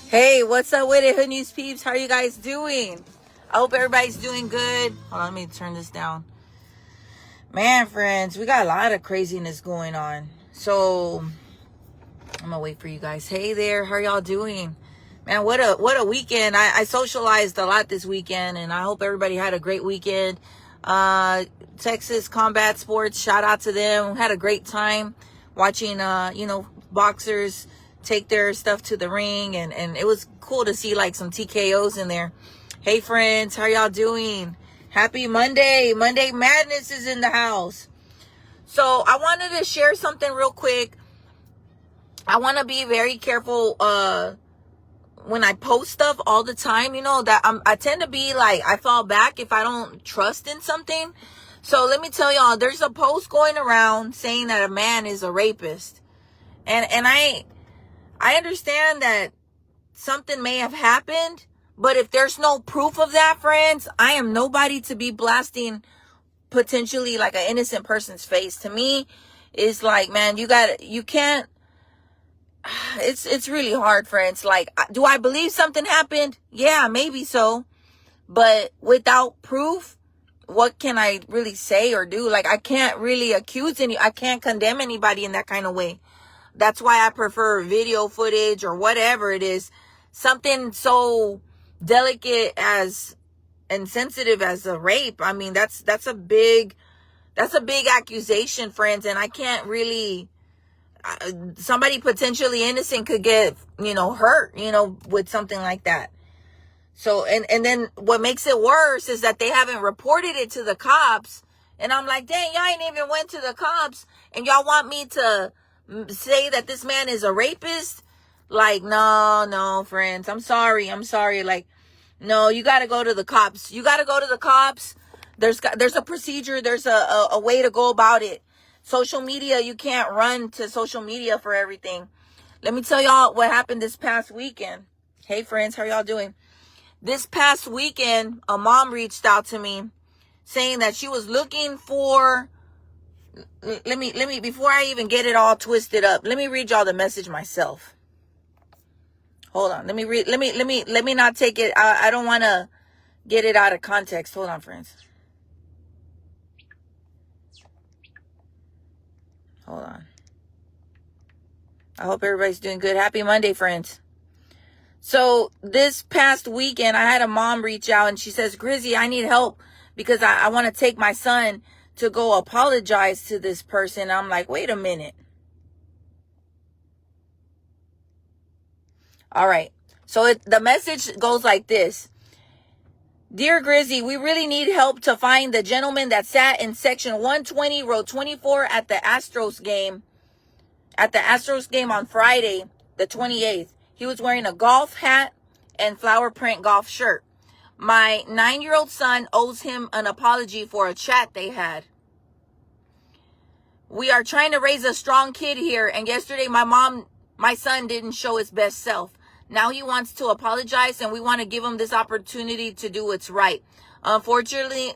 Hey, what's up with it, Hood News peeps? How are you guys doing? I hope everybody's doing good. Hold on, let me turn this down. Man, friends, we got a lot of craziness going on. So, I'm gonna wait for you guys. Hey there, how are y'all doing? Man, what a weekend. I socialized a lot this weekend, and I hope everybody had a great weekend. Texas Combat Sports, shout out to them. Had a great time watching, boxers take their stuff to the ring, and it was cool to see like some TKOs in there. Hey friends, how y'all doing? Happy Monday. Monday Madness is in the house. So I wanted to share something real quick. I want to be very careful when I post stuff all the time, that I tend to be like, I fall back if I don't trust in something. So let me tell y'all, there's a post going around saying that a man is a rapist. And I understand that something may have happened, but if there's no proof of that, friends, I am nobody to be blasting potentially like an innocent person's face. To me, it's like, man, you can't, it's really hard, friends. Like, do I believe something happened? Yeah, maybe so. But without proof, what can I really say or do? Like, I can't really I can't condemn anybody in that kind of way. That's why I prefer video footage or whatever it is. Something so delicate as and sensitive as a rape. I mean, that's a big accusation, friends. And I can't really, somebody potentially innocent could get, hurt, with something like that. So, and then what makes it worse is that they haven't reported it to the cops. And I'm like, dang, y'all ain't even went to the cops and y'all want me to say that this man is a rapist? Like, no, friends. I'm sorry. Like, no, you got to go to the cops. There's a procedure. There's a way to go about it. Social media, you can't run to social media for everything. Let me tell y'all what happened this past weekend. Hey, friends, how y'all doing? This past weekend, a mom reached out to me saying that she was looking for, let me, before I even get it all twisted up, let me read y'all the message myself. Hold on. Let me not take it. I don't want to get it out of context. Hold on, friends. Hold on. I hope everybody's doing good. Happy Monday, friends. So this past weekend, I had a mom reach out and she says, Grizzy, I need help because I want to take my son to go apologize to this person. I'm like, wait a minute. All right. So the message goes like this. Dear Grizzy, we really need help to find the gentleman that sat in section 120, row 24 at the Astros game on Friday, the 28th. He was wearing a golf hat and flower print golf shirt. My 9-year-old son owes him an apology for a chat they had. We are trying to raise a strong kid here, and yesterday my son didn't show his best self. Now he wants to apologize, and we want to give him this opportunity to do what's right. Unfortunately,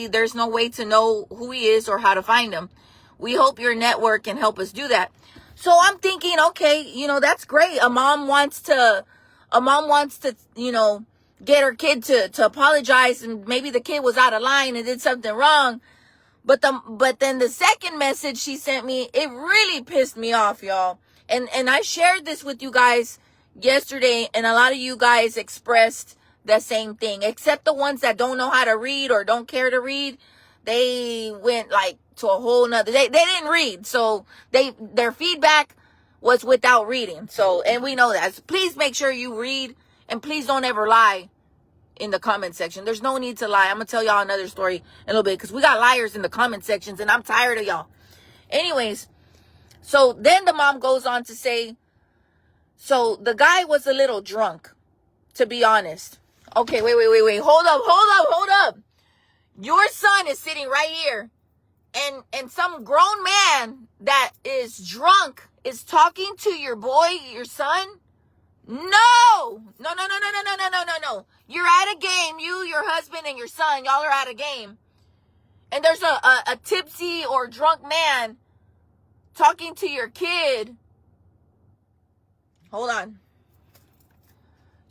there's no way to know who he is or how to find him. We hope your network can help us do that. So I'm thinking, okay, that's great. A mom wants to, get her kid to apologize, and maybe the kid was out of line and did something wrong. But then the second message she sent me, it really pissed me off, y'all. And I shared this with you guys yesterday, and a lot of you guys expressed the same thing, except the ones that don't know how to read or don't care to read. They went like to a whole nother, they didn't read. So their feedback was without reading. So, and we know that. So please make sure you read, and please don't ever lie in the comment section. There's no need to lie. I'm gonna tell y'all another story in a little bit because we got liars in the comment sections and I'm tired of y'all. Anyways, so then the mom goes on to say, so the guy was a little drunk, to be honest. Okay, wait. Hold up. Your son is sitting right here, and some grown man that is drunk is talking to your boy, your son? No. You're at a game. You, your husband, and your son, y'all are at a game. And there's a tipsy or drunk man talking to your kid. Hold on.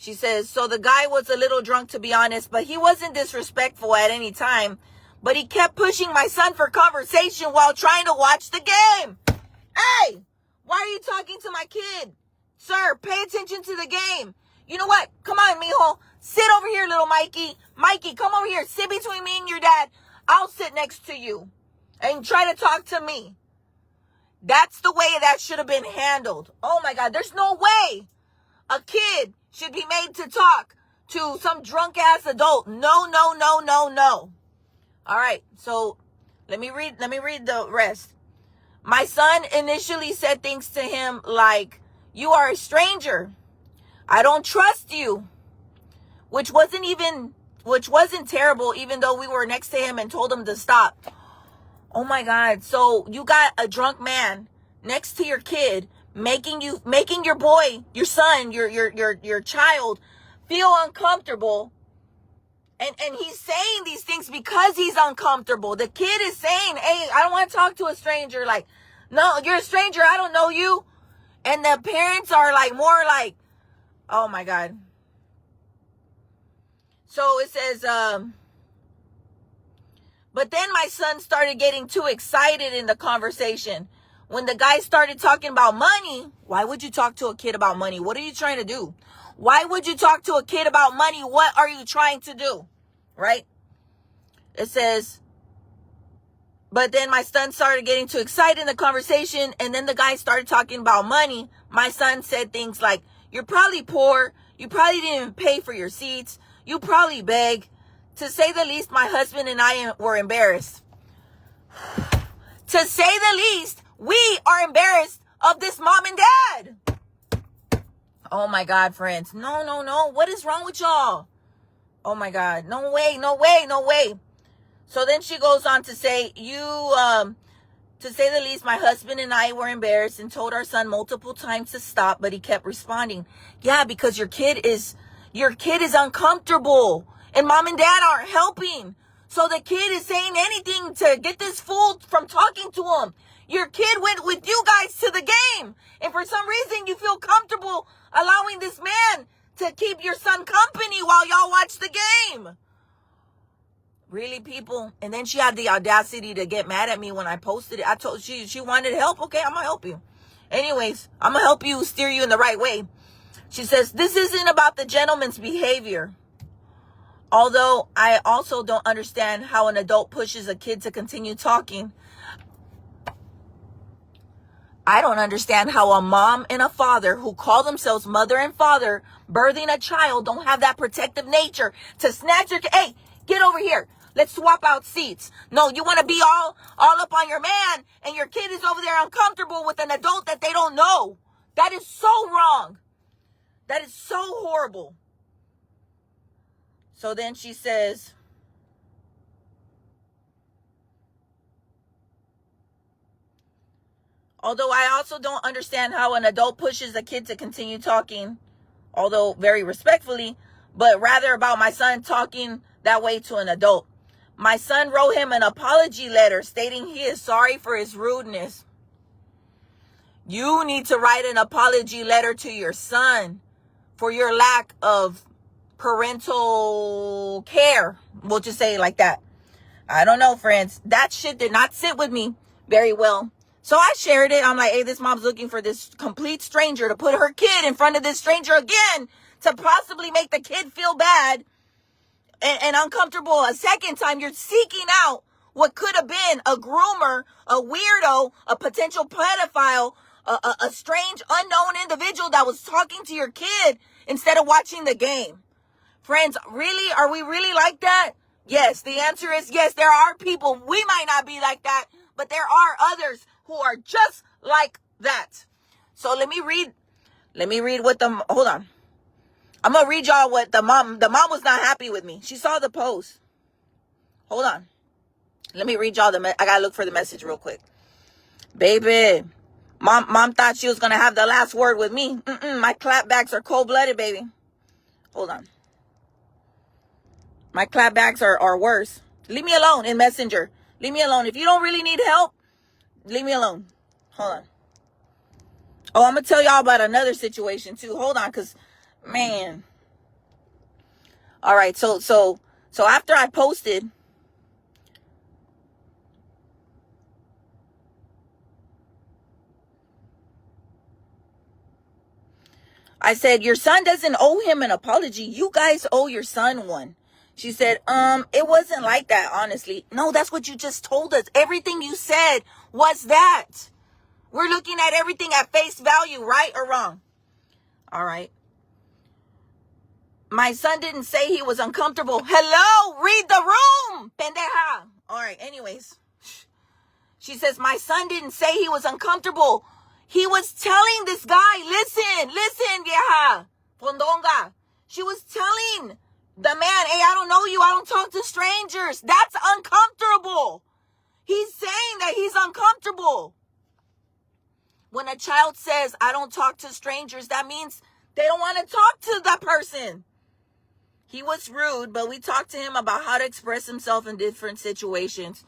She says, so the guy was a little drunk, to be honest, but he wasn't disrespectful at any time. But he kept pushing my son for conversation while trying to watch the game. Hey, why are you talking to my kid? Sir, pay attention to the game. You know what? Come on, mijo. Sit over here, little Mikey. Mikey, come over here. Sit between me and your dad. I'll sit next to you and try to talk to me. That's the way that should have been handled. Oh, my God. There's no way a kid should be made to talk to some drunk-ass adult. No, no, no, no, no. All right. So let me read the rest. My son initially said things to him like, you are a stranger. I don't trust you. Which wasn't terrible, even though we were next to him and told him to stop. Oh my God. So you got a drunk man next to your kid, making your boy, your son, your child feel uncomfortable. And he's saying these things because he's uncomfortable. The kid is saying, hey, I don't want to talk to a stranger. like, no, you're a stranger. I don't know you. And the parents are like, more like, oh my God. So it says, but then my son started getting too excited in the conversation. When the guy started talking about money, why would you talk to a kid about money? What are you trying to do? Why would you talk to a kid about money? What are you trying to do? Right? It says, but then my son started getting too excited in the conversation, and then the guy started talking about money. My son said things like, you're probably poor. You probably didn't even pay for your seats. You probably beg. To say the least, my husband and I were embarrassed. To say the least, we are embarrassed of this mom and dad. Oh my God, friends. No, no, no. What is wrong with y'all? Oh my God. No way, no way, no way. So then she goes on to say, to say the least, my husband and I were embarrassed and told our son multiple times to stop, but he kept responding. Yeah, because your kid is uncomfortable and mom and dad aren't helping. So the kid is saying anything to get this fool from talking to him. Your kid went with you guys to the game, and for some reason you feel comfortable allowing this man to keep your son company while y'all watch the game. Really, people? And then she had the audacity to get mad at me when I posted it. I told she wanted help. Okay, I'm gonna help you. Anyways, I'm gonna help you, steer you in the right way. She says, this isn't about the gentleman's behavior. Although I also don't understand how an adult pushes a kid to continue talking. I don't understand how a mom and a father who call themselves mother and father, birthing a child, don't have that protective nature to snatch your kid. Hey, get over here. Let's swap out seats. No, you want to be all up on your man, and your kid is over there uncomfortable with an adult that they don't know. That is so wrong. That is so horrible. So then she says, although I also don't understand how an adult pushes a kid to continue talking, although very respectfully, but rather about my son talking that way to an adult. My son wrote him an apology letter stating he is sorry for his rudeness. You need to write an apology letter to your son for your lack of parental care. We'll just say it like that. I don't know, friends. That shit did not sit with me very well. So I shared it. I'm like, hey, this mom's looking for this complete stranger to put her kid in front of this stranger again to possibly make the kid feel bad and uncomfortable a second time. You're seeking out what could have been a groomer, a weirdo, a potential pedophile, a strange, unknown individual that was talking to your kid instead of watching the game. Friends, really? Are we really like that? Yes, the answer is yes. There are people, we might not be like that, but there are others who are just like that. So let me read what hold on. I'm going to read y'all what the mom was not happy with me. She saw the post. Hold on. Let me read y'all I got to look for the message real quick. Baby, mom thought she was going to have the last word with me. My clapbacks are cold-blooded, baby. Hold on. My clapbacks are worse. Leave me alone in Messenger. Leave me alone. If you don't really need help, leave me alone. Hold on. Oh, I'm going to tell y'all about another situation too. Hold on, because, man. All right. So after I posted, I said, your son doesn't owe him an apology. You guys owe your son one. She said, it wasn't like that, honestly. No, that's what you just told us. Everything you said was that. We're looking at everything at face value, right or wrong? All right. My son didn't say he was uncomfortable. Hello, read the room, pendeja. All right, anyways. She says, my son didn't say he was uncomfortable. He was telling this guy, listen, vieja, fondonga. She was telling the man, hey, I don't know you. I don't talk to strangers. That's uncomfortable. He's saying that he's uncomfortable. When a child says, I don't talk to strangers, that means they don't want to talk to that person. He was rude, but we talked to him about how to express himself in different situations.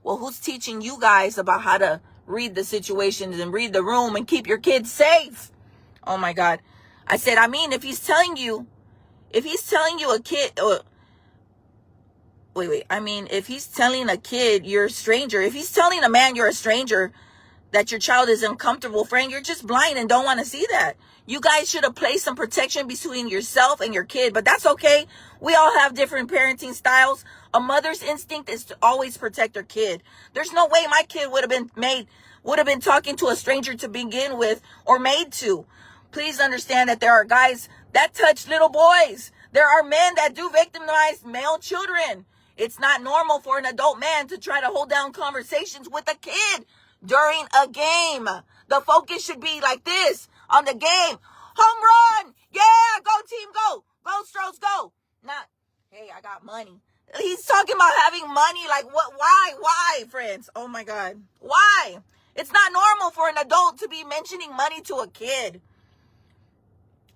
Well, who's teaching you guys about how to read the situations and read the room and keep your kids safe? Oh my God. I said, I mean, if he's telling you a kid, if he's telling a kid you're a stranger, if he's telling a man you're a stranger, that your child is uncomfortable, friend, you're just blind and don't want to see that. You guys should have placed some protection between yourself and your kid, but that's okay. We all have different parenting styles. A mother's instinct is to always protect her kid. There's no way my kid would have been talking to a stranger to begin with or made to. Please understand that there are guys that touch little boys. There are men that do victimize male children. It's not normal for an adult man to try to hold down conversations with a kid during a game. The focus should be like this on the game. Home run! Yeah, go team, go! Go Stros, go! Not, hey, I got money. He's talking about having money. Like, what? Why, friends? Oh my God. Why? It's not normal for an adult to be mentioning money to a kid.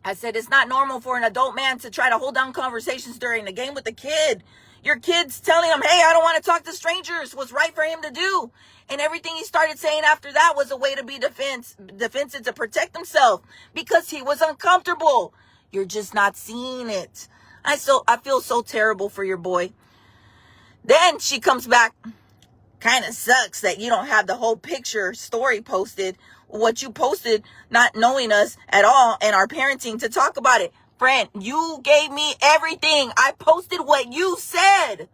I said it's not normal for an adult man to try to hold down conversations during the game with the kid. Your kid's telling him, hey, I don't want to talk to strangers, was right for him to do. And everything he started saying after that was a way to be defensive to protect himself because he was uncomfortable. You're just not seeing it. I feel so terrible for your boy. Then she comes back. Kind of sucks that you don't have the whole picture story posted. What you posted, not knowing us at all and our parenting to talk about it. Friend, you gave me everything. I posted what you said.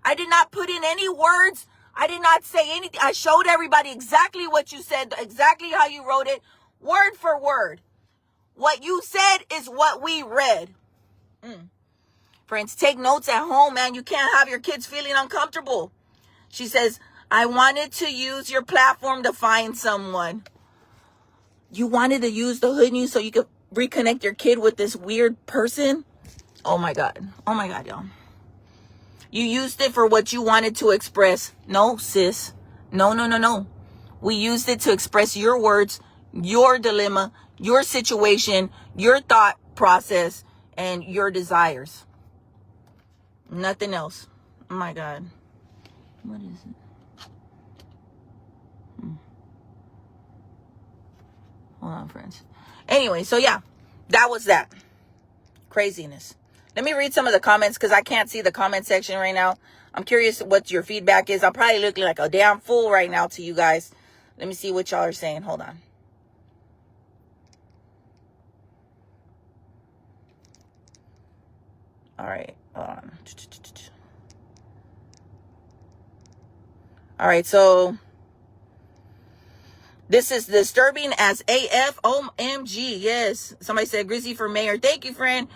I did not put in any words. I did not say anything. I showed everybody exactly what you said, exactly how you wrote it, word for word. What you said is what we read. Friends, take notes at home, man. You can't have your kids feeling uncomfortable. She says, I wanted to use your platform to find someone. You wanted to use the hood news so you could reconnect your kid with this weird person? Oh my God. Oh my God, y'all. You used it for what you wanted to express. No, sis. No. We used it to express your words, your dilemma, your situation, your thought process, and your desires. Nothing else. Oh my God. What is it? Hold on, friends. Anyway, so yeah, that was that. Craziness. Let me read some of the comments because I can't see the comment section right now. I'm curious what your feedback is. I'm probably looking like a damn fool right now to you guys. Let me see what y'all are saying. Hold on. All right. Hold on. All right. So this is disturbing as AF. OMG. Yes. Somebody said Grizzy for mayor. Thank you, friend.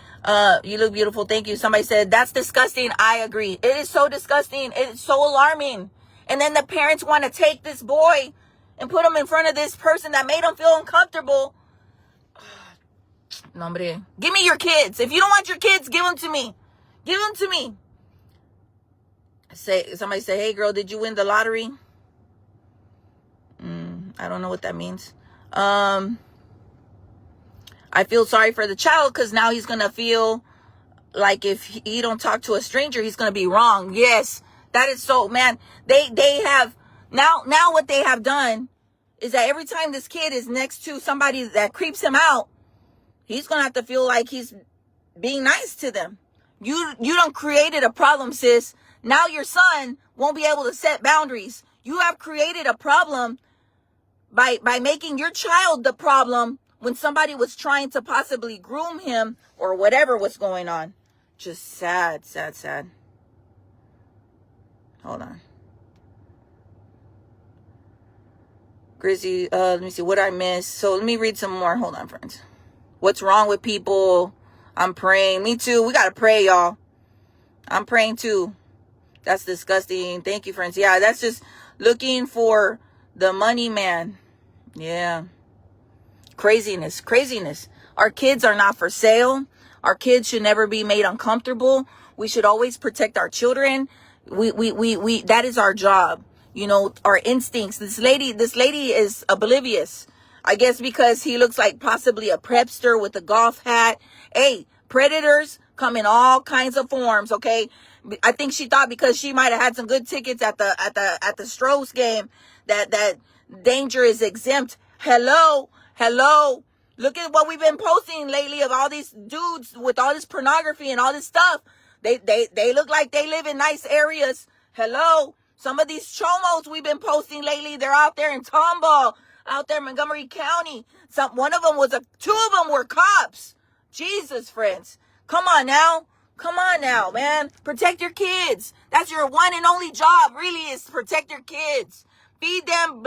You look beautiful. Thank you. Somebody said that's disgusting. I agree. It is so disgusting. It's so alarming. And then the parents want to take this boy and put him in front of this person that made him feel uncomfortable. Nombre. Give me your kids. If you don't want your kids, give them to me. Give them to me. Somebody say, hey girl, did you win the lottery? I don't know what that means. I feel sorry for the child because now he's going to feel like if he don't talk to a stranger, he's going to be wrong. Yes, that is so, man. They have, now what they have done is that every time this kid is next to somebody that creeps him out, he's going to have to feel like he's being nice to them. You done created a problem, sis. Now your son won't be able to set boundaries. You have created a problem by making your child the problem when somebody was trying to possibly groom him or whatever was going on. Just sad, sad, sad. Hold on. Grizzy, let me see what I missed. So let me read some more. Hold on, friends. What's wrong with people? I'm praying. Me too. We got to pray, y'all. I'm praying too. That's disgusting. Thank you, friends. Yeah, that's just looking for the money, man. Yeah. Craziness. Our kids are not for sale. Our kids should never be made uncomfortable. We should always protect our children. We that is our job. You know, our instincts. This lady is oblivious. I guess because he looks like possibly a prepster with a golf hat. Hey, predators come in all kinds of forms, okay? I think she thought because she might have had some good tickets at the Stros game that danger is exempt. Hello. Look at what we've been posting lately of all these dudes with all this pornography and all this stuff. They look like they live in nice areas. Hello. Some of these chomos we've been posting lately, they're out there in Tomball, out there in Montgomery County. Two of them were cops. Jesus, friends. Come on now, man. Protect your kids. That's your one and only job, really, is to protect your kids. Feed them,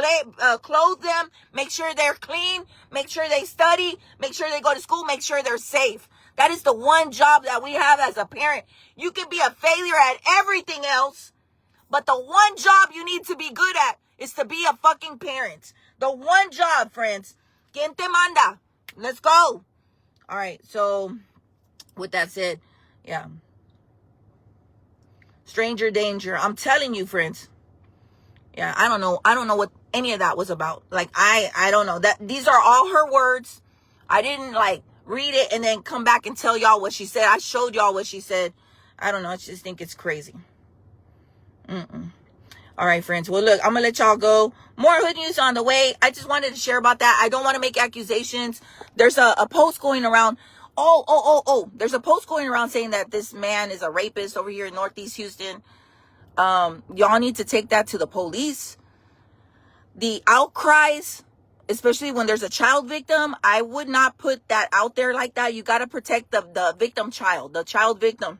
clothe them, make sure they're clean, make sure they study, make sure they go to school, make sure they're safe. That is the one job that we have as a parent. You can be a failure at everything else, but the one job you need to be good at is to be a fucking parent. The one job, friends. Quien te manda? Let's go. All right, so with that said, yeah. Stranger danger. I'm telling you, friends. Yeah, I don't know what any of that was about. Like, I don't know. These are all her words. I didn't like read it and then come back and tell y'all what she said. I showed y'all what she said. I don't know. I just think it's crazy. All right, friends. Well, look, I'm going to let y'all go. More hood news on the way. I just wanted to share about that. I don't want to make accusations. There's a post going around. There's a post going around saying that this man is a rapist over here in Northeast Houston. Y'all need to take that to the police. The outcries, especially when there's a child victim, I would not put that out there like that. You got to protect the victim child, the child victim.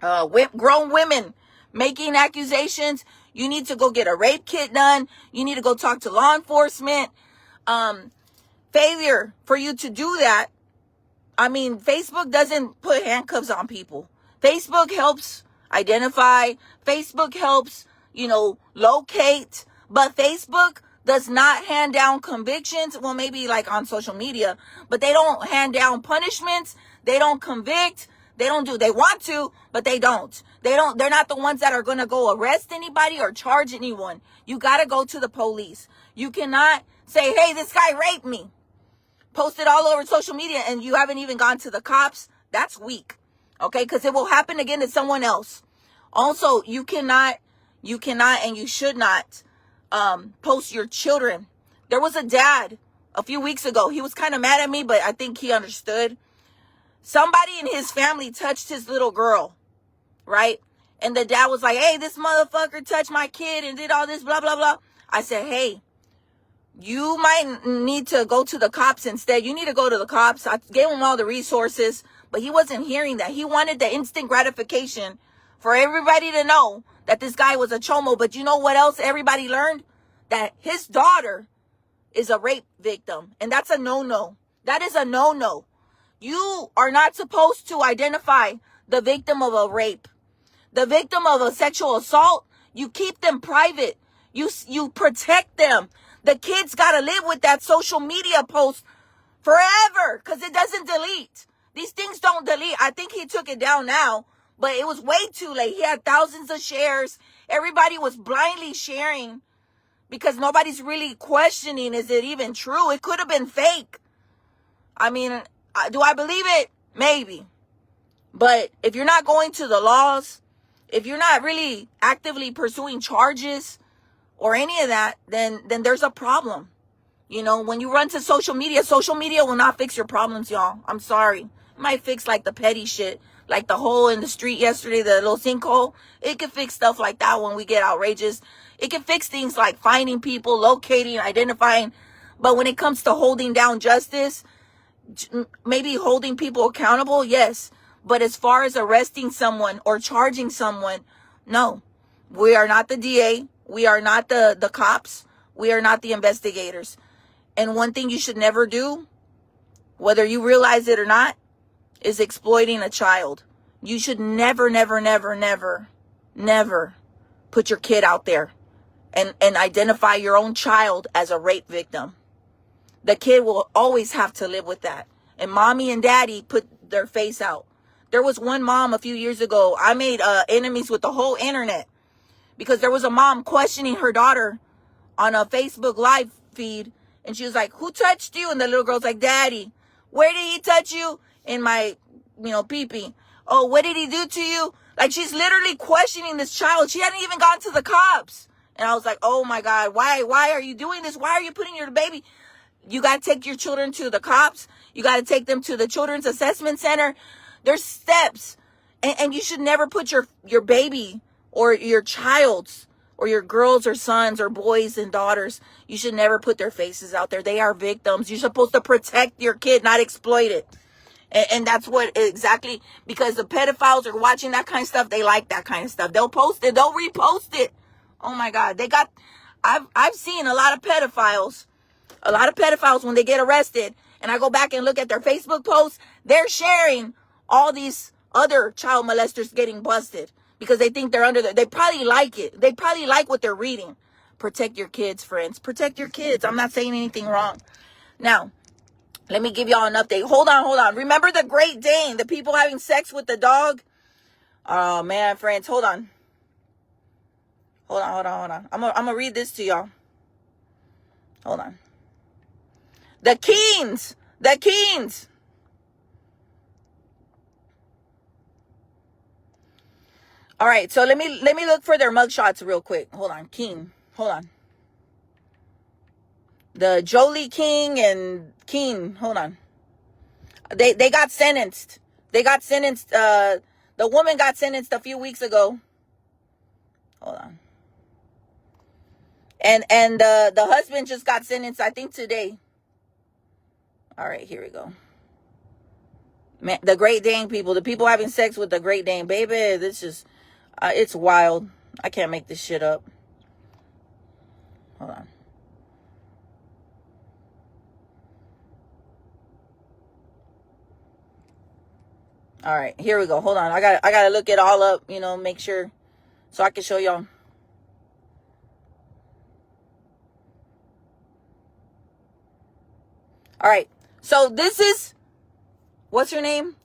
Grown women making accusations. You need to go get a rape kit done. You need to go talk to law enforcement. Failure for you to do that. I mean, Facebook doesn't put handcuffs on people. Facebook helps identify. Facebook helps, locate. But Facebook does not hand down convictions. Well, maybe like on social media, but they don't hand down punishments. They don't convict. They want to, but they don't. They're not the ones that are going to go arrest anybody or charge anyone. You got to go to the police. You cannot say, hey, this guy raped me. Post it all over social media and you haven't even gone to the cops. That's weak. Okay. Because it will happen again to someone else. Also, you cannot and you should not post your children. There was a dad a few weeks ago. He was kind of mad at me, but I think he understood. Somebody in his family touched his little girl, right? And the dad was like, hey, this motherfucker touched my kid and did all this, blah, blah, blah. I said, hey, you might need to go to the cops instead. You need to go to the cops. I gave him all the resources, but he wasn't hearing that. He wanted the instant gratification for everybody to know that this guy was a chomo. But you know what else everybody learned? That his daughter is a rape victim. And that's a no-no. That is a no-no. You are not supposed to identify the victim of a rape. The victim of a sexual assault, you keep them private. You protect them. The kids got to live with that social media post forever because it doesn't delete. These things don't delete. I think he took it down now, but it was way too late. He had thousands of shares. Everybody was blindly sharing because nobody's really questioning, is it even true? It could have been fake. I mean, do I believe it? Maybe. But if you're not going to the laws, if you're not really actively pursuing charges or any of that, then there's a problem. When you run to social media will not fix your problems, y'all. I'm sorry. It might fix like the petty shit, like the hole in the street yesterday, the little sinkhole. It can fix stuff like that when we get outrageous. It can fix things like finding people, locating, identifying. But when it comes to holding down justice, maybe holding people accountable, yes. But as far as arresting someone or charging someone, no. We are not the DA. We are not the cops. We are not the investigators. And one thing you should never do, whether you realize it or not, is exploiting a child. You should never, never, never, never, never put your kid out there and identify your own child as a rape victim. The kid will always have to live with that. And mommy and daddy put their face out. There was one mom a few years ago. I made enemies with the whole internet because there was a mom questioning her daughter on a Facebook live feed. And she was like, who touched you? And the little girl's like, daddy. Where did he touch you? In my, pee-pee. Oh, what did he do to you? Like, she's literally questioning this child. She hadn't even gone to the cops. And I was like, oh my God, why are you doing this? Why are you putting your baby? You got to take your children to the cops. You got to take them to the Children's Assessment Center. There's steps. And you should never put your baby or your child's or your girls or sons or boys and daughters. You should never put their faces out there. They are victims. You're supposed to protect your kid, not exploit it. And that's what exactly, because the pedophiles are watching that kind of stuff. They like that kind of stuff. They'll post it. They'll repost it. Oh my God. I've seen a lot of pedophiles when they get arrested, and I go back and look at their Facebook posts, they're sharing all these other child molesters getting busted because they think they're they probably like it. They probably like what they're reading. Protect your kids, friends. Protect your kids. I'm not saying anything wrong. Now, let me give y'all an update. Hold on. Remember the Great Dane, the people having sex with the dog? Oh man, friends, hold on. I'm gonna read this to y'all. Hold on. The Keens. All right, so let me look for their mugshots real quick. Hold on, King. Hold on. The Jolie King and Keen. Hold on. They got sentenced. The woman got sentenced a few weeks ago. Hold on. And the husband just got sentenced, I think, today. All right, here we go. Man, the Great Dane people, the people having sex with the Great Dane, baby, this is, it's wild. I can't make this shit up. Hold on. All right, here we go. Hold on. I gotta look it all up, make sure so I can show y'all. All right. So this is, what's her name?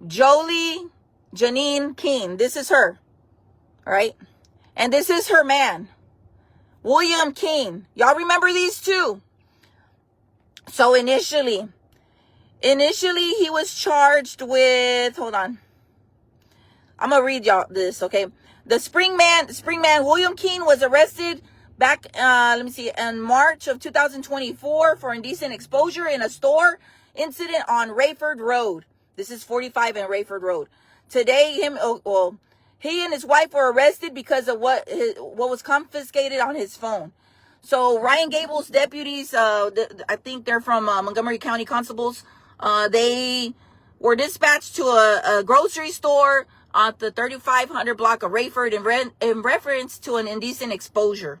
Jolie Janine Keene. This is her. All right. And this is her man, William Keene. Y'all remember these two? So initially he was charged with, hold on. I'm going to read y'all this, okay? The spring man, William Keene, was arrested back, in March of 2024 for indecent exposure in a store incident on Rayford Road. This is 45 and Rayford Road. Today, he and his wife were arrested because of what was confiscated on his phone. So Ryan Gable's deputies, I think they're from Montgomery County Constables, they were dispatched to a grocery store at the 3500 block of Rayford in reference to an indecent exposure.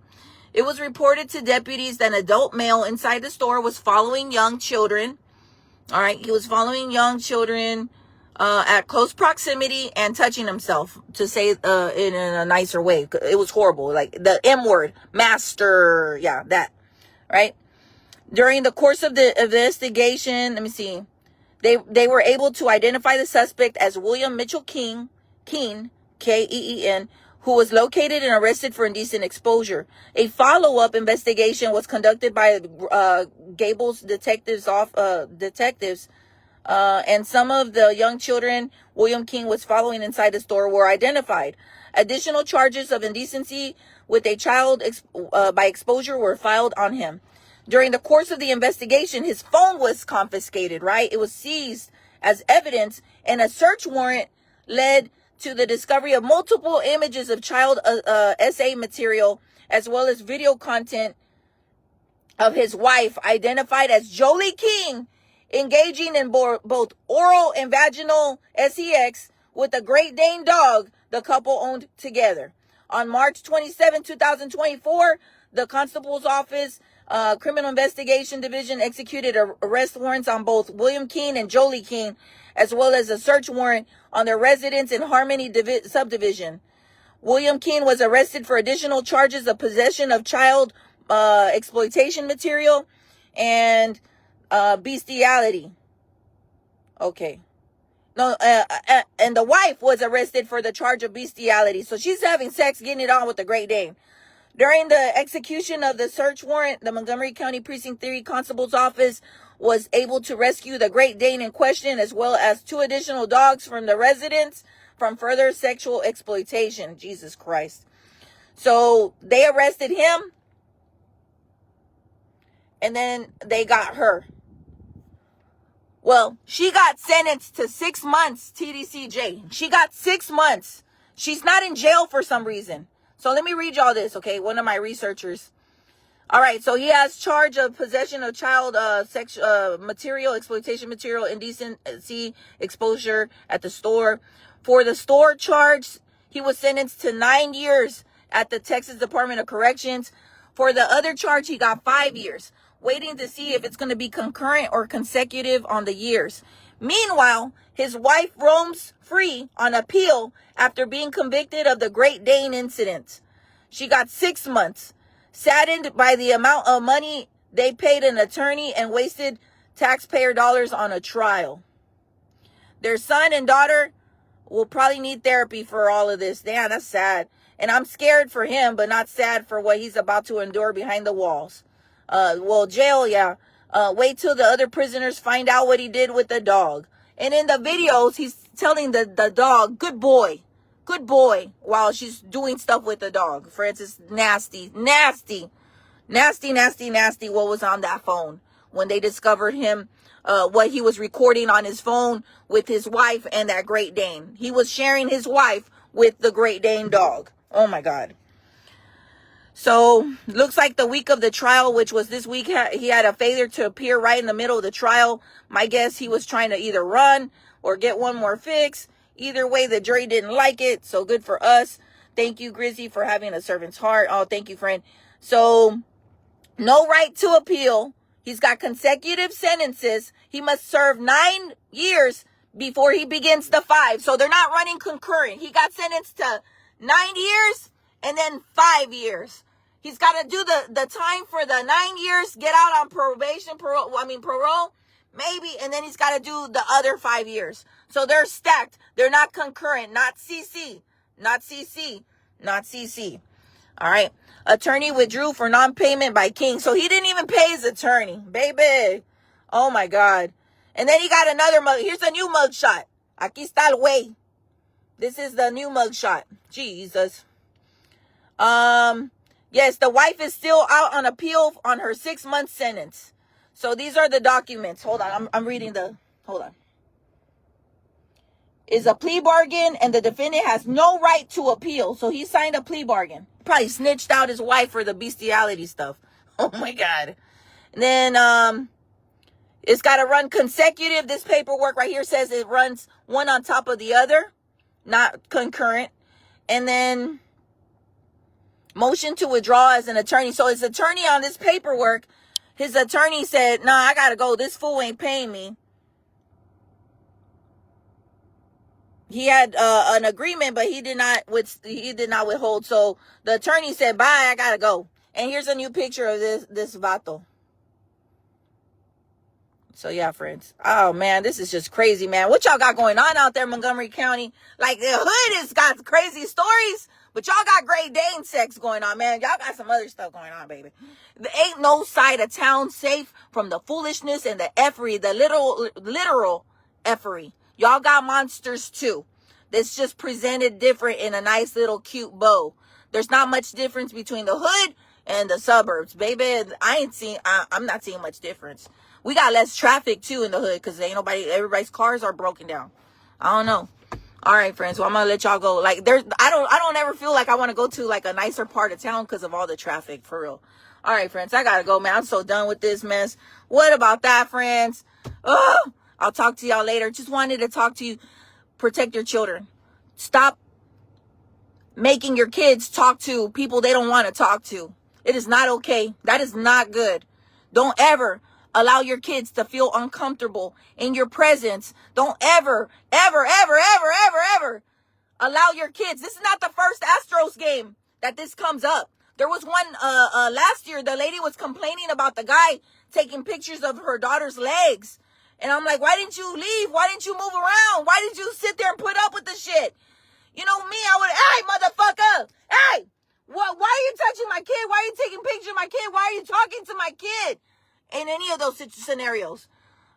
It was reported to deputies that an adult male inside the store was following young children. All right, he was following young children at close proximity and touching himself, to say in a nicer way. It was horrible, like the M word, master, yeah, that, right? During the course of the investigation, let me see, they were able to identify the suspect as William Mitchell Keene, K-E-E-N, who was located and arrested for indecent exposure. A follow-up investigation was conducted by Gable's detectives, and some of the young children William Keene was following inside the store were identified. Additional charges of indecency with a child by exposure were filed on him. During the course of the investigation, his phone was confiscated, right? It was seized as evidence, and a search warrant led to the discovery of multiple images of child essay material, as well as video content of his wife, identified as Jolie King, engaging in both oral and vaginal sex with a Great Dane dog the couple owned together. On March 27, 2024, the Constable's Office Criminal Investigation Division executed arrest warrants on both William King and Jolie King, as well as a search warrant on their residence in Harmony subdivision. William King was arrested for additional charges of possession of child exploitation material and bestiality. Okay. No, and the wife was arrested for the charge of bestiality. So she's having sex, getting it on with the Great Dane. During the execution of the search warrant, the Montgomery County Precinct 3 Constable's Office was able to rescue the Great Dane in question, as well as 2 additional dogs from the residence from further sexual exploitation. Jesus Christ. So they arrested him, and then they got her. Well, she got sentenced to 6 months TDCJ. She got 6 months. She's not in jail for some reason. So let me read y'all this, okay? One of my researchers. All right, so he has charge of possession of child material, exploitation material, indecency exposure at the store. For the store charge, he was sentenced to 9 years at the Texas Department of Corrections. For the other charge, he got 5 years, waiting to see if it's going to be concurrent or consecutive on the years. Meanwhile, his wife roams free on appeal after being convicted of the Great Dane incident. She got 6 months, saddened by the amount of money they paid an attorney and wasted taxpayer dollars on a trial. Their son and daughter will probably need therapy for all of this. Damn, that's sad. And I'm scared for him, but not sad for what he's about to endure behind the walls. Jail, yeah. Wait till the other prisoners find out what he did with the dog. And in the videos, he's telling the dog, good boy, while she's doing stuff with the dog. Francis, nasty what was on that phone when they discovered him, what he was recording on his phone with his wife and that Great Dane. He was sharing his wife with the Great Dane dog. Oh my God. So, looks like the week of the trial, which was this week, he had a failure to appear right in the middle of the trial. My guess, he was trying to either run or get one more fix. Either way, the jury didn't like it, so good for us. Thank you, Grizzy, for having a servant's heart. Oh, thank you, friend. So, no right to appeal. He's got consecutive sentences. He must serve 9 years before he begins the 5. So, they're not running concurrent. He got sentenced to 9 years and then 5 years. He's got to do the time for the 9 years, get out on parole, maybe, and then he's got to do the other 5 years. So they're stacked. They're not concurrent, not CC. All right. Attorney withdrew for non-payment by King. So he didn't even pay his attorney, baby. Oh my God. And then he got another mug. Here's a new mug shot. Aquí está el güey. This is the new mug shot. Jesus. Yes, the wife is still out on appeal on her 6-month sentence. So these are the documents. Hold on. I'm reading hold on. Is a plea bargain, and the defendant has no right to appeal. So he signed a plea bargain. Probably snitched out his wife for the bestiality stuff. Oh my God. And then it's got to run consecutive. This paperwork right here says it runs one on top of the other, not concurrent. And then motion to withdraw as an attorney. So his attorney on this paperwork, his attorney said, nah, I got to go. This fool ain't paying me. He had an agreement, but he did not withhold. So the attorney said, bye, I got to go. And here's a new picture of this vato. So yeah, friends. Oh man, this is just crazy, man. What y'all got going on out there in Montgomery County? Like the hood has got crazy stories. But y'all got Great Dane sex going on, man. Y'all got some other stuff going on, baby. There ain't no side of town safe from the foolishness and the effery, the literal effery. Y'all got monsters too. That's just presented different in a nice little cute bow. There's not much difference between the hood and the suburbs, baby. I'm not seeing much difference. We got less traffic too in the hood because everybody's cars are broken down. I don't know. All right, friends. Well, I'm gonna let y'all go. Like, I don't ever feel like I want to go to like a nicer part of town because of all the traffic, for real. All right, friends. I gotta go, man. I'm so done with this mess. What about that, friends? Oh, I'll talk to y'all later. Just wanted to talk to you. Protect your children. Stop making your kids talk to people they don't want to talk to. It is not okay. That is not good. Don't ever allow your kids to feel uncomfortable in your presence. Don't ever allow your kids. This is not the first Astros game that this comes up. There was one last year. The lady was complaining about the guy taking pictures of her daughter's legs. And I'm like, why didn't you leave? Why didn't you move around? Why did you sit there and put up with the shit? You know me, I would, hey, motherfucker, hey, why are you touching my kid? Why are you taking pictures of my kid? Why are you talking to my kid? In any of those scenarios.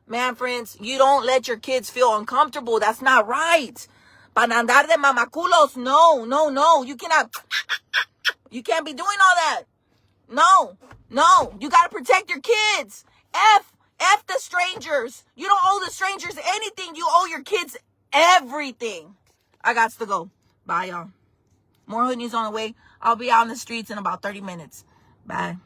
Man, friends, you don't let your kids feel uncomfortable. That's not right. Para andar de mamaculos, no. You can't be doing all that. No. You got to protect your kids. F the strangers. You don't owe the strangers anything. You owe your kids everything. I got to go. Bye, y'all. More hood news on the way. I'll be out in the streets in about 30 minutes. Bye.